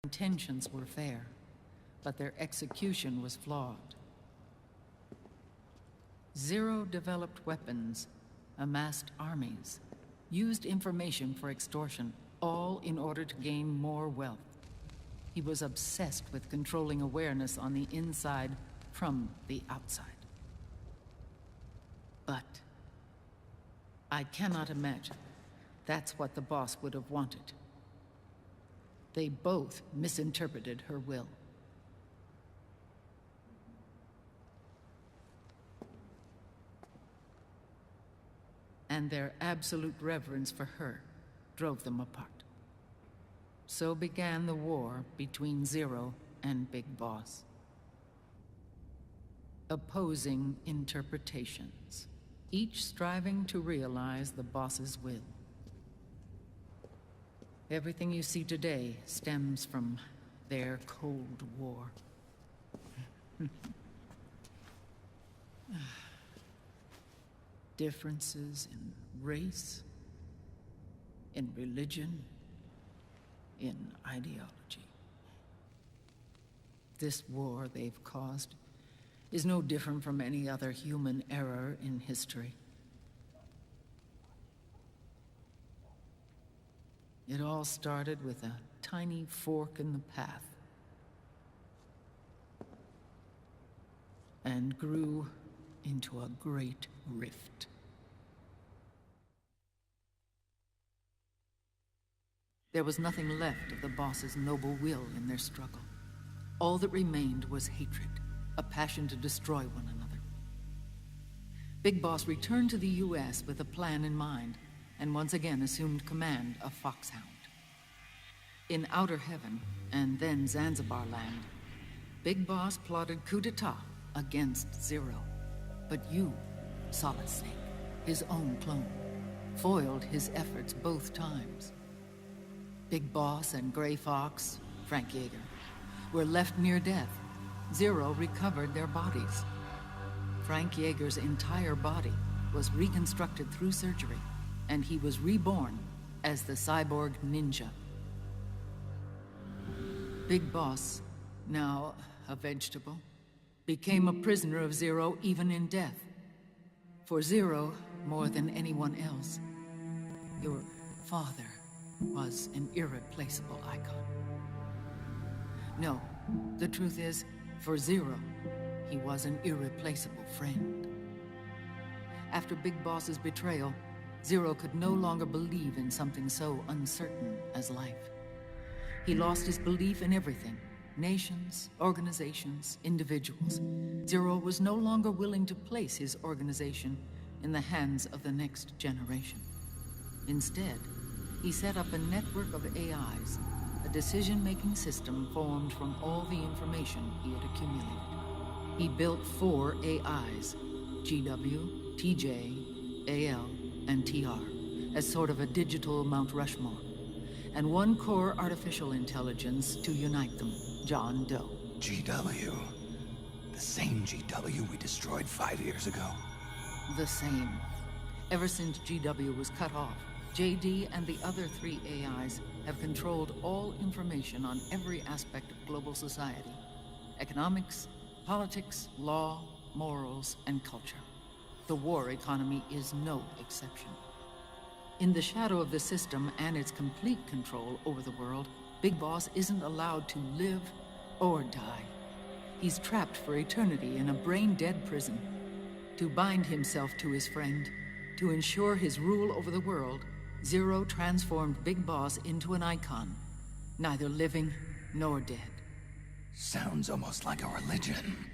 intentions were fair, but their execution was flawed. Zero developed weapons, amassed armies, used information for extortion, all in order to gain more wealth. He was obsessed with controlling awareness on the inside from the outside. But I cannot imagine that's what the boss would have wanted. They both misinterpreted her will. And their absolute reverence for her drove them apart. So began the war between Zero and Big Boss. Opposing interpretations, each striving to realize the boss's will. Everything you see today stems from their Cold War. Differences in race, in religion, in ideology. This war they've caused is no different from any other human error in history. It all started with a tiny fork in the path, and grew into a great rift. There was nothing left of the boss's noble will in their struggle. All that remained was hatred, a passion to destroy one another. Big Boss returned to the US with a plan in mind, and once again assumed command of Foxhound. In Outer Heaven, and then Zanzibar Land, Big Boss plotted coup d'etat against Zero. But you, Solid Snake, his own clone, foiled his efforts both times. Big Boss and Gray Fox, Frank Yeager, were left near death. Zero recovered their bodies. Frank Yeager's entire body was reconstructed through surgery, and he was reborn as the cyborg ninja. Big Boss, now a vegetable, became a prisoner of Zero even in death. For Zero, more than anyone else, your father was an irreplaceable icon. No, the truth is, for Zero, he was an irreplaceable friend. After Big Boss's betrayal, Zero could no longer believe in something so uncertain as life. He lost his belief in everything. Nations, organizations, individuals. Zero was no longer willing to place his organization in the hands of the next generation. Instead, he set up a network of AIs, a decision-making system formed from all the information he had accumulated. He built 4 AIs, GW, TJ, AL, and TR, as sort of a digital Mount Rushmore, and 1 core artificial intelligence to unite them, John Doe. GW. The same GW we destroyed 5 years ago. The same. Ever since GW was cut off, JD and the other 3 AIs have controlled all information on every aspect of global society. Economics, politics, law, morals, and culture. The war economy is no exception. In the shadow of the system and its complete control over the world, Big Boss isn't allowed to live or die. He's trapped for eternity in a brain-dead prison. To bind himself to his friend, to ensure his rule over the world, Zero transformed Big Boss into an icon, neither living nor dead. Sounds almost like a religion.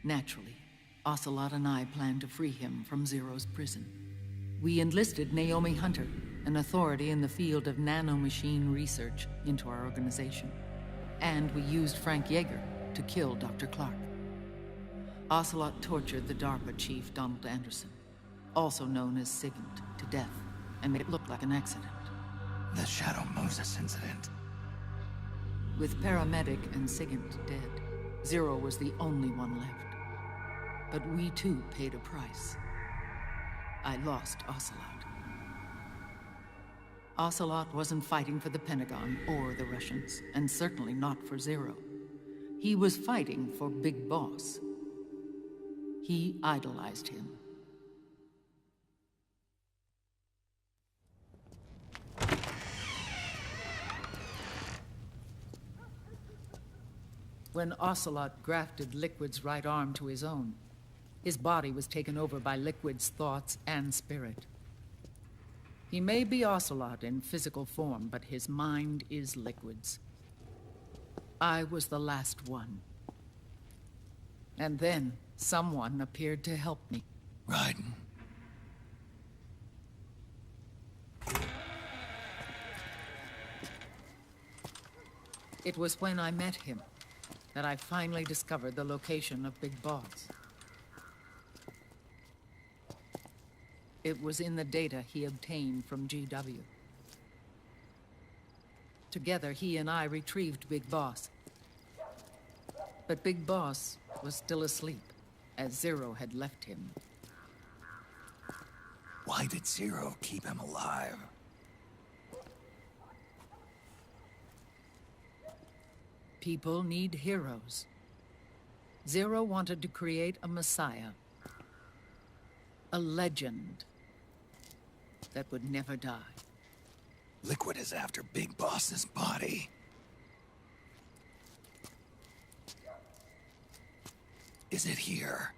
Naturally, Ocelot and I plan to free him from Zero's prison. We enlisted Naomi Hunter, an authority in the field of nanomachine research, into our organization. And we used Frank Yeager to kill Dr. Clark. Ocelot tortured the DARPA chief, Donald Anderson, also known as Sigint, to death, and made it look like an accident. The Shadow Moses incident. With Paramedic and Sigint dead, Zero was the only one left. But we too paid a price. I lost Ocelot. Ocelot wasn't fighting for the Pentagon or the Russians, and certainly not for Zero. He was fighting for Big Boss. He idolized him. When Ocelot grafted Liquid's right arm to his own, his body was taken over by Liquid's thoughts and spirit. He may be Ocelot in physical form, but his mind is Liquid's. I was the last one. And then someone appeared to help me. Raiden. It was when I met him that I finally discovered the location of Big Boss. It was in the data he obtained from GW. Together, he and I retrieved Big Boss. But Big Boss was still asleep, as Zero had left him. Why did Zero keep him alive? People need heroes. Zero wanted to create a messiah. A legend that would never die. Liquid is after Big Boss's body. Is it here?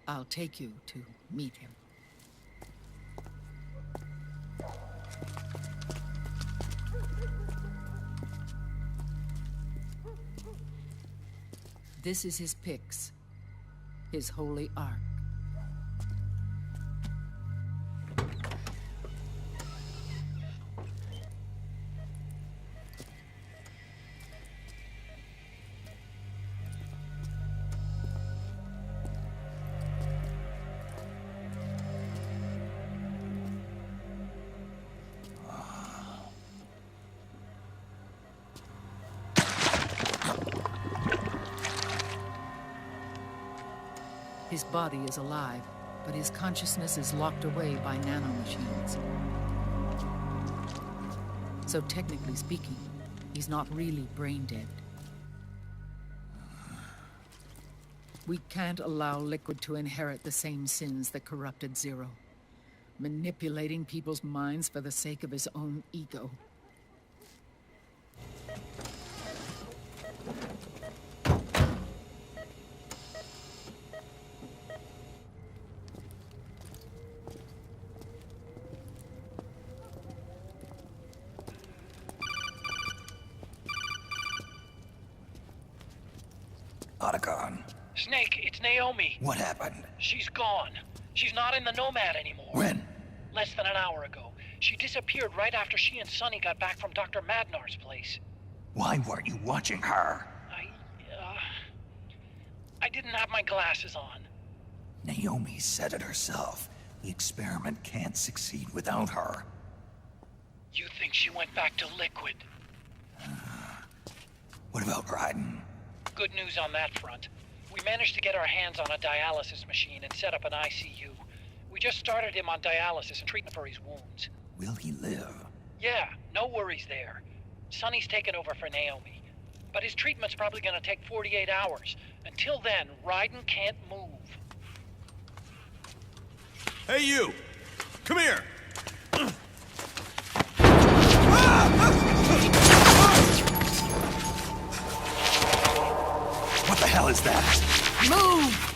I'll take you to meet him. This is his pyx, his holy ark. His body is alive, but his consciousness is locked away by nanomachines. So technically speaking, he's not really brain dead. We can't allow Liquid to inherit the same sins that corrupted Zero, manipulating people's minds for the sake of his own ego. Otacon. Snake, it's Naomi. What happened? She's gone. She's not in the Nomad anymore. When? Less than an hour ago. She disappeared right after she and Sonny got back from Dr. Madnar's place. Why weren't you watching her? I didn't have my glasses on. Naomi said it herself. The experiment can't succeed without her. You think she went back to Liquid? What about Raiden? Good news on that front. We managed to get our hands on a dialysis machine and set up an ICU. We just started him on dialysis and treatment for his wounds. Will he live? Yeah, no worries there. Sonny's taken over for Naomi. But his treatment's probably gonna take 48 hours. Until then, Raiden can't move. Hey, you! Come here! What the hell is that? Move!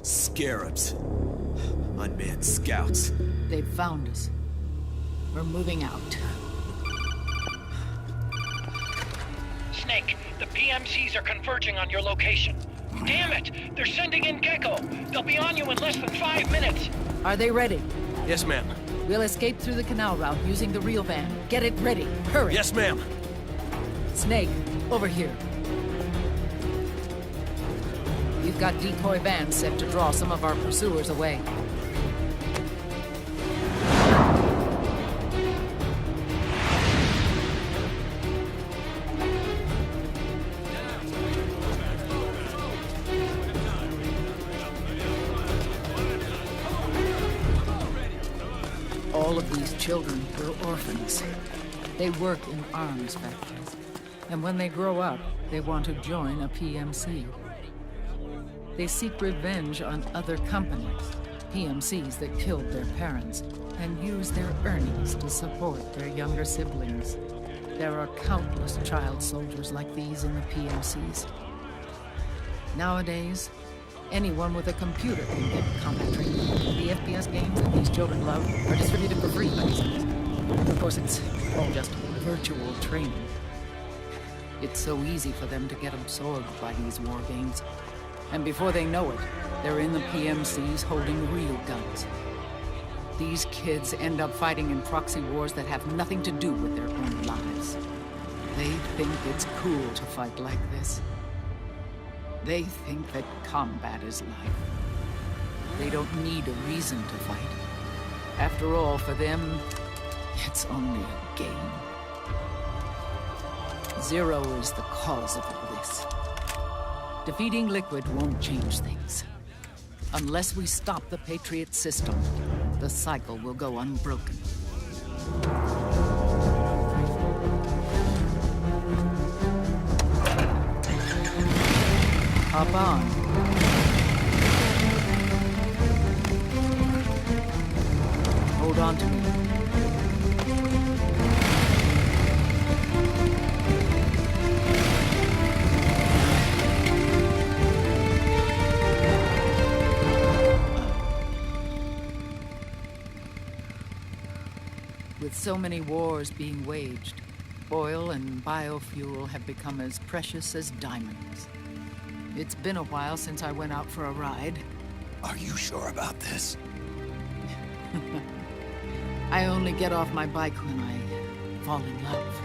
Scarabs. Unmanned scouts. They've found us. We're moving out. Snake, the PMCs are converging on your location. Damn it! They're sending in Gecko! They'll be on you in less than 5 minutes! Are they ready? Yes, ma'am. We'll escape through the canal route using the real van. Get it ready. Hurry. Yes, ma'am. Snake, over here. We've got decoy vans set to draw some of our pursuers away. All of these children were orphans. They work in arms factories. And when they grow up, they want to join a PMC. They seek revenge on other companies, PMCs that killed their parents, and use their earnings to support their younger siblings. There are countless child soldiers like these in the PMCs. Nowadays, anyone with a computer can get combat training. The FPS games that these children love are distributed for free by these schools. Of course, it's all just virtual training. It's so easy for them to get absorbed by these war games. And before they know it, they're in the PMCs holding real guns. These kids end up fighting in proxy wars that have nothing to do with their own lives. They think it's cool to fight like this. They think that combat is life. They don't need a reason to fight. After all, for them, it's only a game. Zero is the cause of all this. Defeating Liquid won't change things. Unless we stop the Patriot system, the cycle will go unbroken. Hop on. Hold on to me. With so many wars being waged, oil and biofuel have become as precious as diamonds. It's been a while since I went out for a ride. Are you sure about this? I only get off my bike when I fall in love.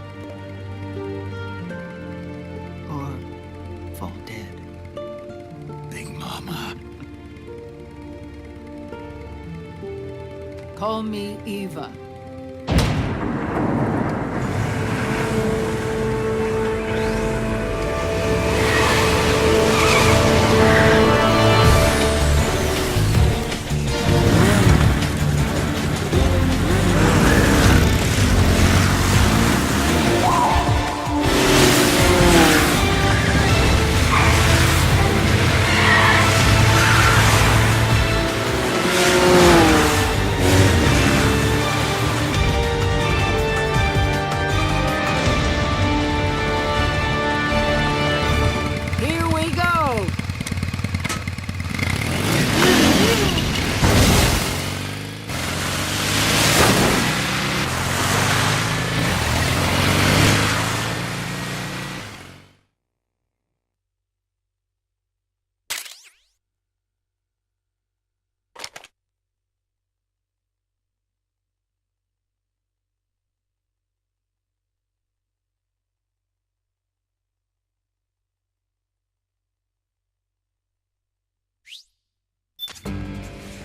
Or fall dead. Big Mama. Call me Eva.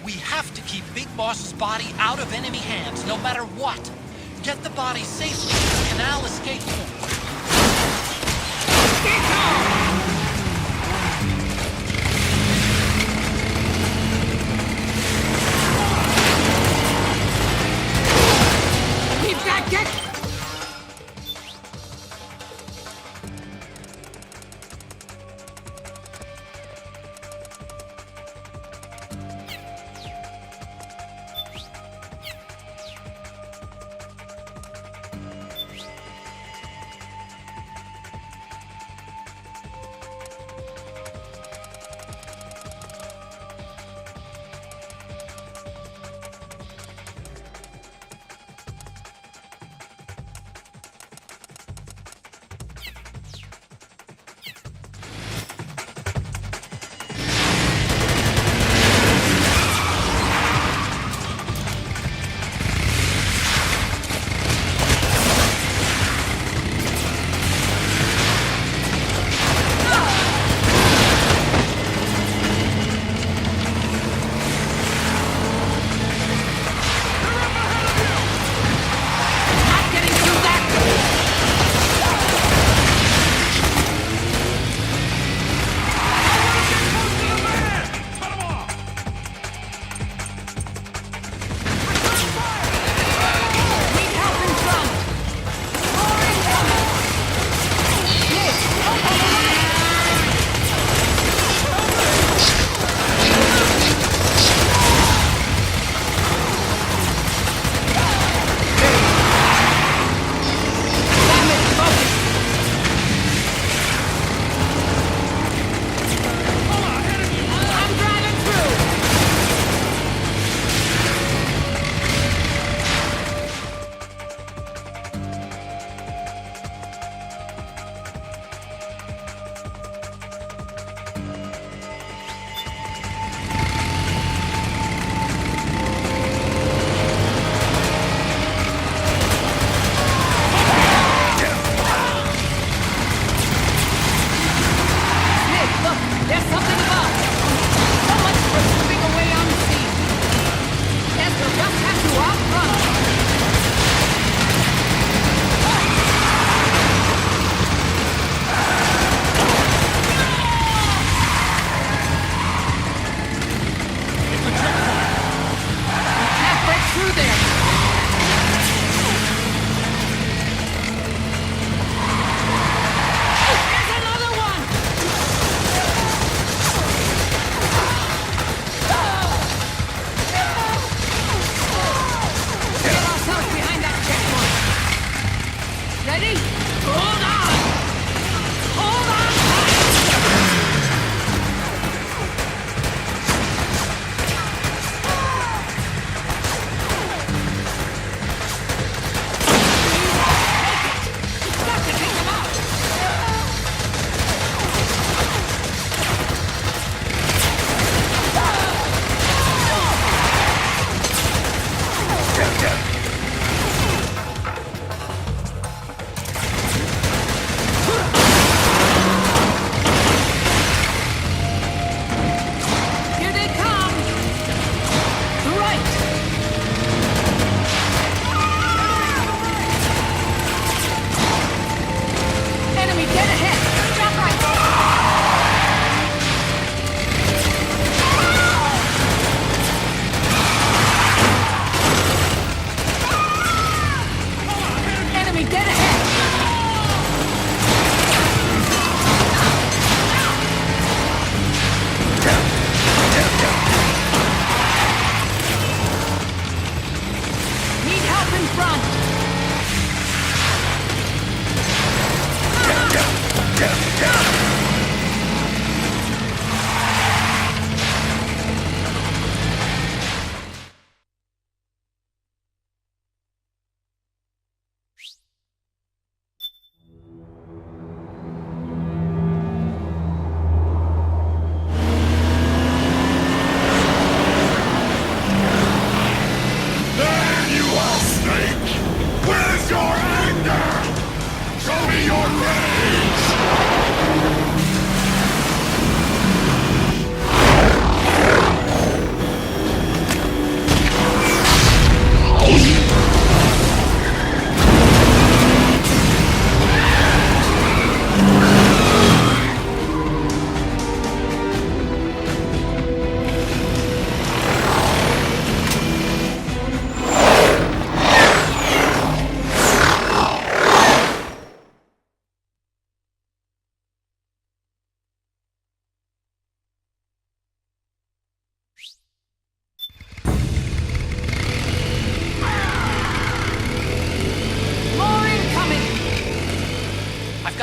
We have to keep Big Boss's body out of enemy hands, no matter what. Get the body safely to the canal escape point. Keep that kick!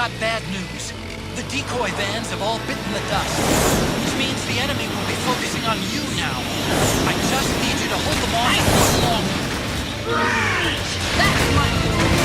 got bad news. The decoy vans have all bitten the dust, which means the enemy will be focusing on you now. I just need you to hold them off a little longer. That's my